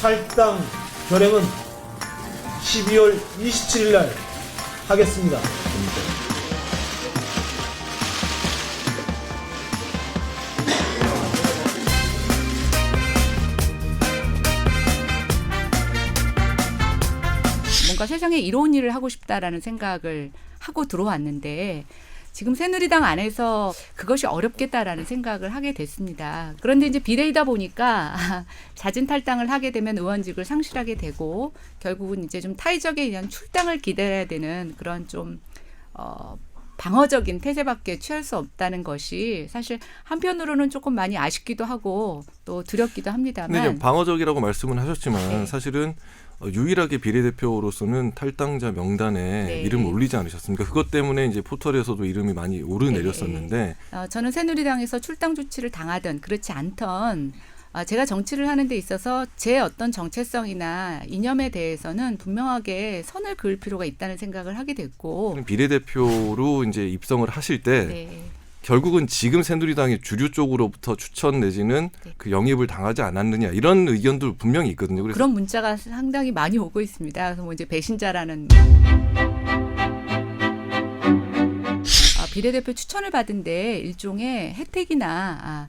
탈당 결행은 12월 27일 날 하겠습니다. 뭔가 세상에 이로운 일을 하고 싶다라는 생각을 하고 들어왔는데 지금 새누리당 안에서 그것이 어렵겠다라는 생각을 하게 됐습니다. 그런데 이제 비례이다 보니까 잦은 탈당을 하게 되면 의원직을 상실하게 되고 결국은 이제 좀 타의적에 의한 출당을 기다려야 되는 그런 좀 방어적인 태세밖에 취할 수 없다는 것이 사실 한편으로는 조금 많이 아쉽기도 하고 또 두렵기도 합니다만. 근데 방어적이라고 말씀은 하셨지만 네. 사실은 유일하게 비례대표로서는 탈당자 명단에 네. 이름을 올리지 않으셨습니까? 그것 때문에 이제 포털에서도 이름이 많이 오르내렸었는데 저는 새누리당에서 출당 조치를 당하든 그렇지 않던 제가 정치를 하는 데 있어서 제 어떤 정체성이나 이념에 대해서는 분명하게 선을 그을 필요가 있다는 생각을 하게 됐고 비례대표로 이제 입성을 하실 때 네. 결국은 지금 새누리당의 주류 쪽으로부터 추천 내지는 네. 그 영입을 당하지 않았느냐 이런 의견도 분명히 있거든요. 그래서 그런 문자가 상당히 많이 오고 있습니다. 그래서 뭐 이제 배신자라는 비례대표 추천을 받은데 일종의 혜택이나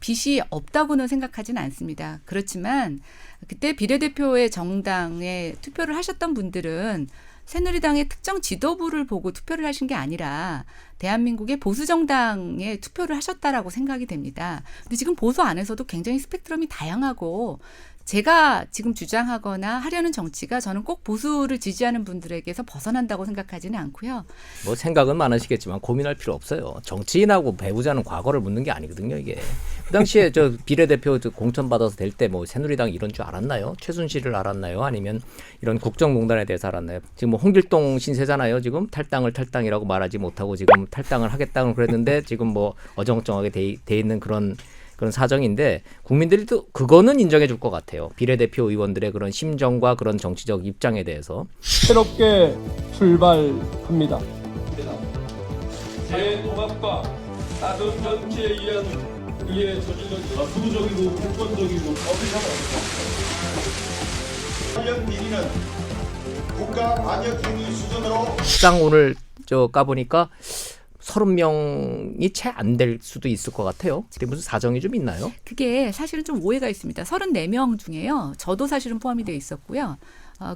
빚이 없다고는 생각하지는 않습니다. 그렇지만 그때 비례대표의 정당에 투표를 하셨던 분들은 새누리당의 특정 지도부를 보고 투표를 하신 게 아니라 대한민국의 보수 정당에 투표를 하셨다라고 생각이 됩니다. 근데 지금 보수 안에서도 굉장히 스펙트럼이 다양하고 제가 지금 주장하거나 하려는 정치가 저는 꼭 보수를 지지하는 분들에게서 벗어난다고 생각하지는 않고요. 뭐 생각은 많으시겠지만 고민할 필요 없어요. 정치인하고 배우자는 과거를 묻는 게 아니거든요, 이게. 그 당시에 저 비례대표 공천 받아서 될 때 뭐 새누리당 이런 줄 알았나요? 최순실을 알았나요? 아니면 이런 국정농단에 대해서 알았나요? 지금 뭐 홍길동 신세잖아요. 지금 탈당이라고 말하지 못하고 지금 탈당을 하겠다고 그랬는데 지금 뭐 어정쩡하게 돼 있는 그런 사정인데 국민들이 또 그거는 인정해 줄 것 같아요. 비례대표 의원들의 그런 심정과 그런 정치적 입장에 대해서. 새롭게 출발합니다. 재통합과 다른 정치에 의한 이에 저질러진 부정적이고 불건적이고 법의상 관련 비리는 국가 반역 행위 수준으로 당 오늘 저 까보니까 30명이 채 안 될 수도 있을 것 같아요. 무슨 사정이 좀 있나요? 그게 사실은 좀 오해가 있습니다. 34명 중에요. 저도 사실은 포함이 되어 있었고요.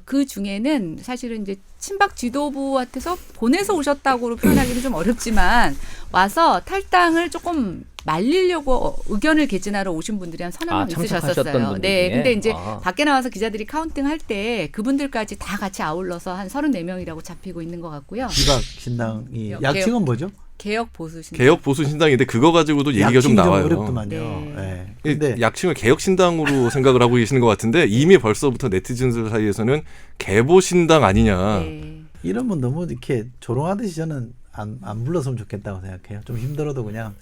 그 중에는 사실은 이제 친박 지도부한테서 보내서 오셨다고 표현하기는 좀 어렵지만 와서 탈당을 조금 말리려고 의견을 개진하러 오신 분들이 한 서너 명 있으셨었어요. 네, 근데 이제 밖에 나와서 기자들이 카운팅할 때 그분들까지 다 같이 아울러서 한 34명이라고 잡히고 있는 것 같고요. 비박 신당이 약칭은 뭐죠? 개혁 보수 신당. 개혁 보수 신당인데 그거 가지고도 얘기가 좀 나와요. 어렵더만요. 네. 네. 근데 약칭을 개혁 신당으로 생각을 하고 계시는 것 같은데 이미 벌써부터 네티즌들 사이에서는 개보 신당 아니냐. 네. 이러면 너무 이렇게 조롱하듯이 저는 안 불렀으면 좋겠다고 생각해요. 좀 힘들어도 그냥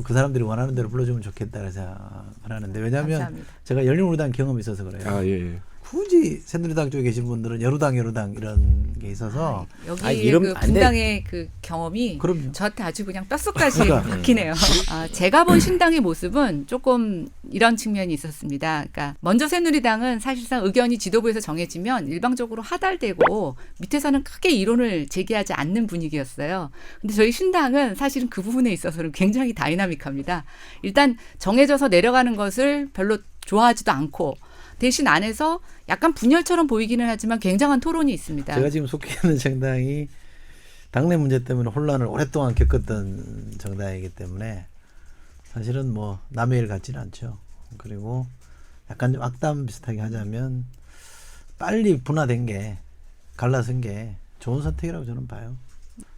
그 사람들이 원하는 대로 불러주면 좋겠다 생각하는데 왜냐하면 감사합니다. 제가 열린우리당 경험이 있어서 그래요. 아 예. 굳이 새누리당 쪽에 계신 분들은 여루당 이런 게 있어서 여기 이름 그 안 돼. 분당의 그 경험이 그럼요. 저한테 아주 그냥 뼛속까지 그러니까. 박히네요. 제가 본 신당의 모습은 조금 이런 측면이 있었습니다. 그러니까 먼저 새누리당은 사실상 의견이 지도부에서 정해지면 일방적으로 하달되고 밑에서는 크게 이론을 제기하지 않는 분위기였어요. 근데 저희 신당은 사실은 그 부분에 있어서는 굉장히 다이나믹합니다. 일단 정해져서 내려가는 것을 별로 좋아하지도 않고 대신 안에서 약간 분열처럼 보이기는 하지만 굉장한 토론이 있습니다. 제가 지금 속해 있는 정당이 당내 문제 때문에 혼란을 오랫동안 겪었던 정당이기 때문에 사실은 뭐 남의 일 같지는 않죠. 그리고 약간 좀 악담 비슷하게 하자면 빨리 분화된 게 갈라선 게 좋은 선택이라고 저는 봐요.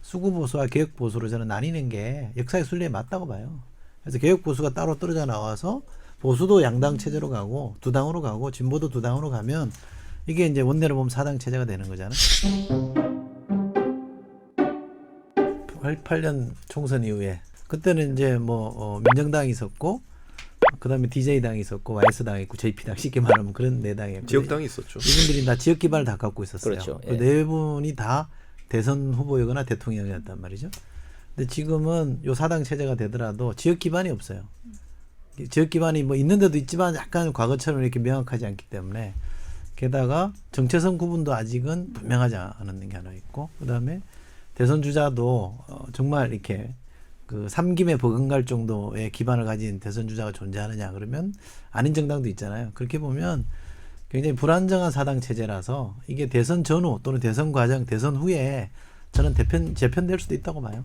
수구보수와 개혁보수로 저는 나뉘는 게 역사의 순리에 맞다고 봐요. 그래서 개혁보수가 따로 떨어져 나와서 보수도 양당 체제로 가고 두 당으로 가고 진보도 두 당으로 가면 이게 이제 원내로 보면 4당 체제가 되는 거잖아요. 88년 총선 이후에 그때는 이제 뭐 민정당이 있었고 그다음에 DJ당이 있었고 YS당이 있고 JP당 쉽게 말하면 그런 네 당이었고 지역당이 있었죠. 이분들이 다 지역 기반을 다 갖고 있었어요. 그렇죠. 예. 그 네 분이 다 대선 후보이거나 대통령이었단 말이죠. 근데 지금은 요 4당 체제가 되더라도 지역 기반이 없어요. 지역 기반이 뭐 있는 데도 있지만 약간 과거처럼 이렇게 명확하지 않기 때문에 게다가 정체성 구분도 아직은 분명하지 않은 게 하나 있고 그다음에 대선 주자도 정말 이렇게 그 삼김에 버금갈 정도의 기반을 가진 대선 주자가 존재하느냐 그러면 아닌 정당도 있잖아요. 그렇게 보면 굉장히 불안정한 사당 체제라서 이게 대선 전후 또는 대선 과정, 대선 후에 저는 재편될 수도 있다고 봐요.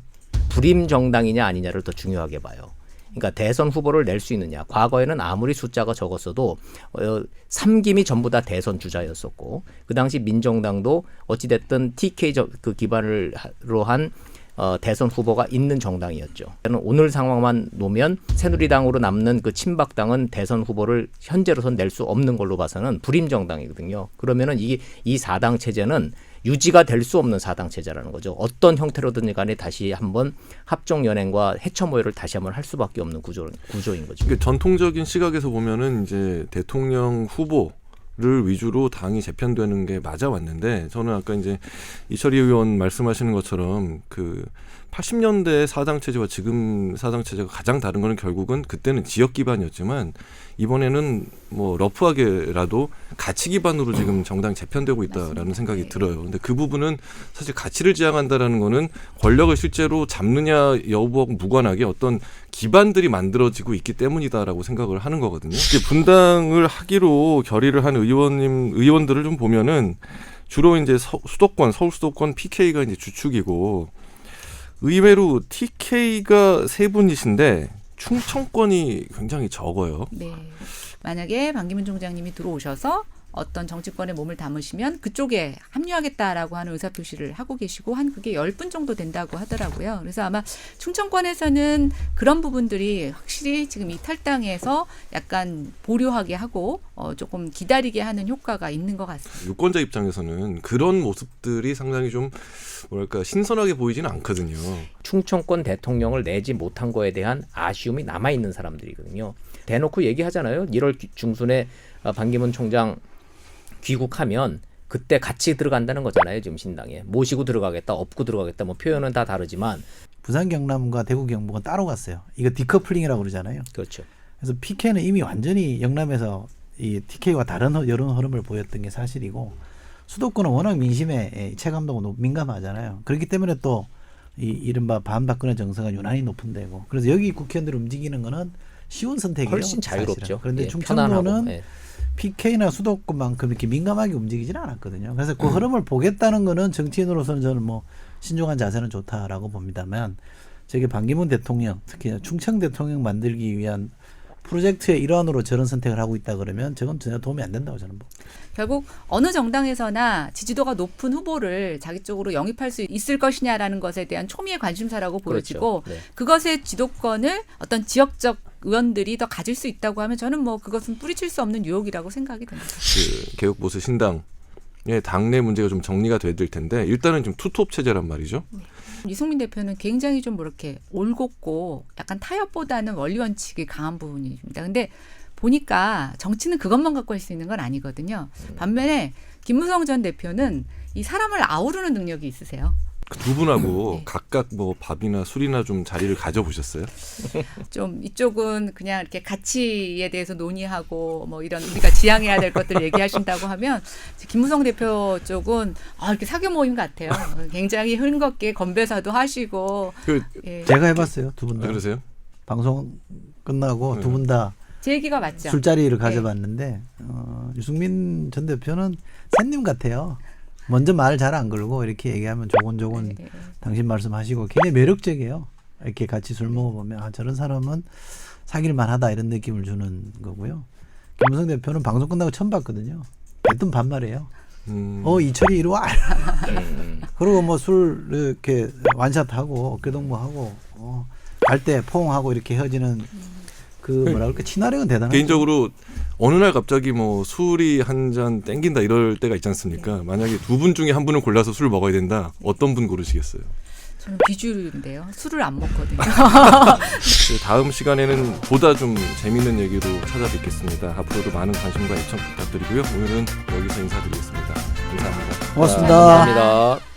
불임 정당이냐 아니냐를 더 중요하게 봐요. 그러니까 대선 후보를 낼 수 있느냐. 과거에는 아무리 숫자가 적었어도 삼김이 전부 다 대선 주자였었고 그 당시 민정당도 어찌됐든 TK 그 기반으로 한 대선 후보가 있는 정당이었죠. 오늘 상황만 놓으면 새누리당으로 남는 그 친박당은 대선 후보를 현재로선 낼 수 없는 걸로 봐서는 불임 정당이거든요. 그러면은 이 사당 체제는 유지가 될 수 없는 사당 체제라는 거죠. 어떤 형태로든 간에 다시 한번 합종 연행과 해처 모여를 다시 한번 할 수밖에 없는 구조인 거죠. 그러니까 전통적인 시각에서 보면은 이제 대통령 후보를 위주로 당이 재편되는 게 맞아 왔는데 저는 아까 이제 이철희 의원 말씀하시는 것처럼 그 80년대 사당 체제와 지금 사당 체제가 가장 다른 거는 결국은 그때는 지역 기반이었지만 이번에는 뭐 러프하게라도 가치 기반으로 지금 정당이 재편되고 있다라는 생각이 들어요. 근데 그 부분은 사실 가치를 지향한다라는 거는 권력을 실제로 잡느냐 여부와 무관하게 어떤 기반들이 만들어지고 있기 때문이다라고 생각을 하는 거거든요. 분당을 하기로 결의를 한 의원들을 좀 보면은 주로 이제 수도권, 서울 수도권 PK가 이제 주축이고 의외로 TK가 3분이신데 충청권이 굉장히 적어요. 네. 만약에 반기문 총장님이 들어오셔서 어떤 정치권에 몸을 담으시면 그쪽에 합류하겠다라고 하는 의사표시를 하고 계시고 한 그게 10분 정도 된다고 하더라고요. 그래서 아마 충청권에서는 그런 부분들이 확실히 지금 이 탈당에서 약간 보류하게 하고 조금 기다리게 하는 효과가 있는 것 같습니다. 유권자 입장에서는 그런 모습들이 상당히 좀 뭐랄까 신선하게 보이지는 않거든요. 충청권 대통령을 내지 못한 거에 대한 아쉬움이 남아있는 사람들이거든요. 대놓고 얘기하잖아요. 1월 중순에 반기문 총장 귀국하면 그때 같이 들어간다는 거잖아요. 지금 신당에. 모시고 들어가겠다, 업고 들어가겠다. 뭐 표현은 다 다르지만. 부산 경남과 대구 경북은 따로 갔어요. 이거 디커플링이라고 그러잖아요. 그렇죠. 그래서 PK는 이미 완전히 영남에서 이 TK와 다른 여론 흐름을 보였던 게 사실이고 수도권은 워낙 민심에 체감도가 민감하잖아요. 그렇기 때문에 또 이 이른바 반박근혜 정서가 유난히 높은 데고 그래서 여기 국회의원들이 움직이는 거는 쉬운 선택이에요. 훨씬 자유롭죠. 사실은. 그런데 예, 충청도는 예. PK나 수도권만큼 이렇게 민감하게 움직이지는 않았거든요. 그래서 그 흐름을 보겠다는 거는 정치인으로서는 저는 뭐 신중한 자세는 좋다라고 봅니다만 저게 반기문 대통령 특히 충청 대통령 만들기 위한 프로젝트의 일환으로 저런 선택을 하고 있다 그러면 저건 전혀 도움이 안 된다고 저는 봅니다. 결국 어느 정당에서나 지지도가 높은 후보를 자기 쪽으로 영입할 수 있을 것이냐라는 것에 대한 초미의 관심사라고 보여지고 그렇죠. 네. 그것의 지도권을 어떤 지역적 의원들이 더 가질 수 있다고 하면 저는 뭐 그것은 뿌리칠 수 없는 유혹이라고 생각이 됩니다. 그 개혁보수 신당의 당내 문제가 좀 정리가 돼야 될 텐데 일단은 좀 투톱 체제란 말이죠. 이승민 대표는 굉장히 좀 이렇게 올곧고 약간 타협보다는 원리 원칙이 강한 부분입니다. 근데 보니까 정치는 그것만 갖고 할 수 있는 건 아니거든요. 반면에 김무성 전 대표는 이 사람을 아우르는 능력이 있으세요. 그 두 분하고 네. 각각 뭐 밥이나 술이나 좀 자리를 가져보셨어요? 좀 이쪽은 그냥 이렇게 가치에 대해서 논의하고 뭐 이런 우리가 지향해야 될 것들 얘기하신다고 하면 김무성 대표 쪽은 이렇게 사교 모임 같아요. 굉장히 흥겁게 건배사도 하시고. 예. 제가 해봤어요. 두 분 다. 그러세요? 방송 끝나고 두 분 다 제 얘기가 맞죠. 술자리를 가져봤는데 유승민 전 대표는 샌님 같아요. 먼저 말 잘 안 걸고 이렇게 얘기하면 조곤조곤 네. 당신 말씀하시고 굉장히 매력적이에요. 이렇게 같이 술 먹어보면 저런 사람은 사귈 만하다 이런 느낌을 주는 거고요. 김무성 대표는 방송 끝나고 처음 봤거든요. 대뜸 반말이에요. 이철이 이리 와. 그리고 뭐 술 이렇게 완샷하고 어깨동무하고 갈 때 포옹하고 이렇게 헤어지는 그 뭐라 그럴까 친화력은 대단하죠. 개인적으로 어느 날 갑자기 뭐 술이 한 잔 땡긴다 이럴 때가 있지 않습니까? 만약에 두 분 중에 한 분을 골라서 술을 먹어야 된다. 어떤 분 고르시겠어요? 저는 비주류인데요. 술을 안 먹거든요. 다음 시간에는 보다 좀 재밌는 얘기로 찾아뵙겠습니다. 앞으로도 많은 관심과 애청 부탁드리고요. 오늘은 여기서 인사드리겠습니다. 감사합니다. 고맙습니다. 감사합니다.